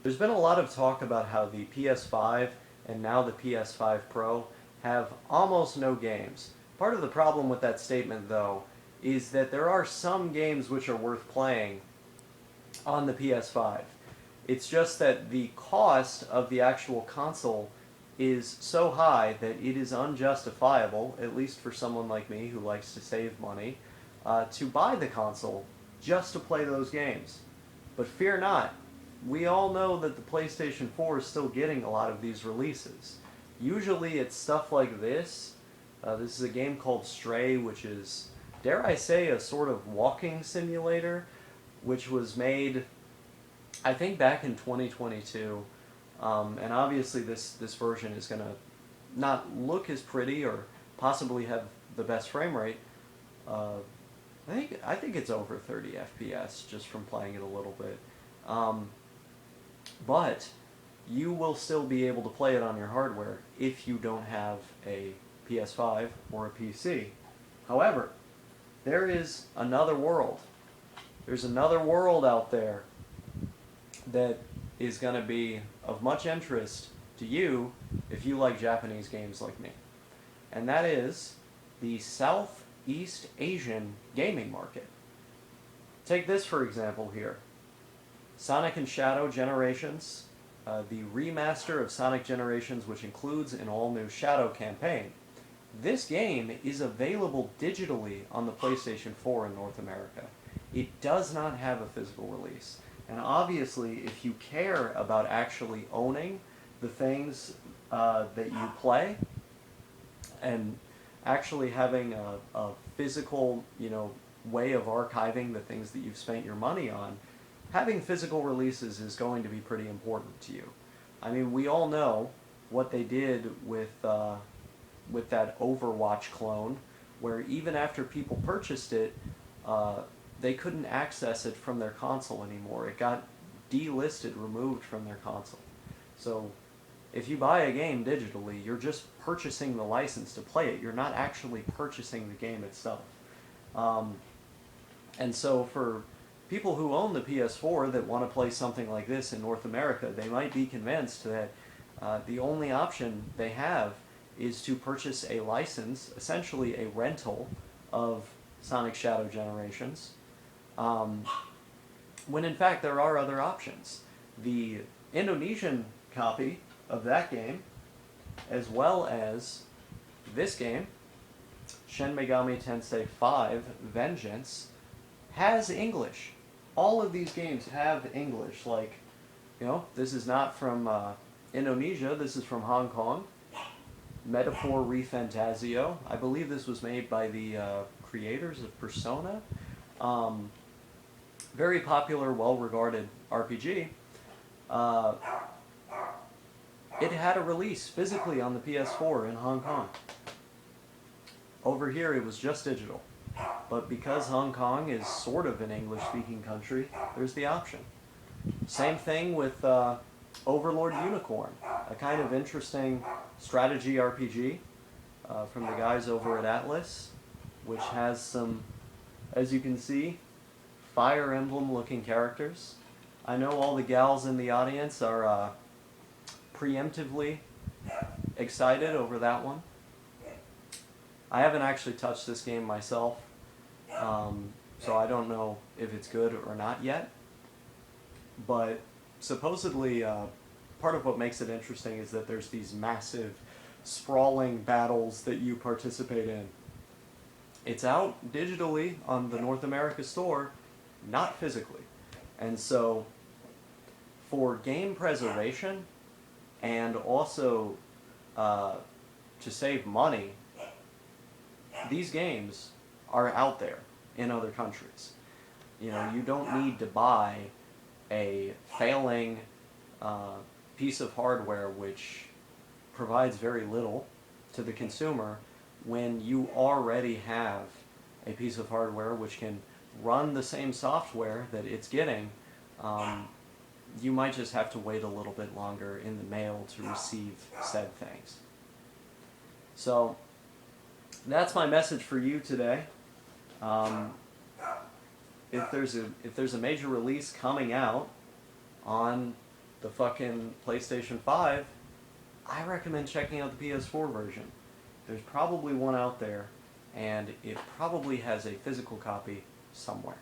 There's been a lot of talk about how the PS5 and now the PS5 Pro have almost no games. Part of the problem with that statement, though, is that there are some games which are worth playing on the PS5. It's just that the cost of the actual console is so high that it is unjustifiable, at least for someone like me who likes to save money, to buy the console just to play those games. But fear not, we all know that the PlayStation 4 is still getting a lot of these releases. Usually it's stuff like this. This is a game called Stray, which is, dare I say, a sort of walking simulator, which was made, I think, back in 2022. And obviously this version is going to not look as pretty or possibly have the best frame rate. I think it's over 30 FPS just from playing it a little bit. But you will still be able to play it on your hardware if you don't have a PS5 or a PC. However, there is another world. There's another world out there that is going to be of much interest to you if you like Japanese games like me. And that is the Southeast Asian gaming market. Take this for example here. Sonic and Shadow Generations, the remaster of Sonic Generations, which includes an all-new Shadow campaign. This game is available digitally on the PlayStation 4 in North America. It does not have a physical release. And obviously, if you care about actually owning the things that you play, and actually having a physical, way of archiving the things that you've spent your money on, having physical releases is going to be pretty important to you. I mean, we all know what they did with that Overwatch clone, where even after people purchased it, they couldn't access it from their console anymore. It got delisted, removed from their console. So if you buy a game digitally, you're just purchasing the license to play it. You're not actually purchasing the game itself. And so for people who own the PS4 that want to play something like this in North America, they might be convinced that the only option they have is to purchase a license, essentially a rental of Sonic Shadow Generations, when in fact there are other options. The Indonesian copy of that game, as well as this game, Shin Megami Tensei 5 Vengeance, has English. All of these games have English. Like, this is not from Indonesia, this is from Hong Kong. Metaphor ReFantazio. I believe this was made by the creators of Persona. Very popular, well-regarded RPG. It had a release physically on the PS4 in Hong Kong. Over here it was just digital. But because Hong Kong is sort of an English-speaking country, there's the option. Same thing with Overlord Unicorn, a kind of interesting strategy RPG from the guys over at Atlas, which has some, as you can see, Fire Emblem-looking characters. I know all the gals in the audience are preemptively excited over that one. I haven't actually touched this game myself, so I don't know if it's good or not yet. But supposedly, part of what makes it interesting is that there's these massive, sprawling battles that you participate in. It's out digitally on the North America store, not physically. And so, for game preservation, and also to save money, these games are out there in other countries. You don't need to buy a failing piece of hardware which provides very little to the consumer when you already have a piece of hardware which can run the same software that it's getting. You might just have to wait a little bit longer in the mail to receive said things. So that's my message for you today. If there's a major release coming out on the fucking PlayStation 5, I recommend checking out the PS4 version. There's probably one out there, and it probably has a physical copy somewhere.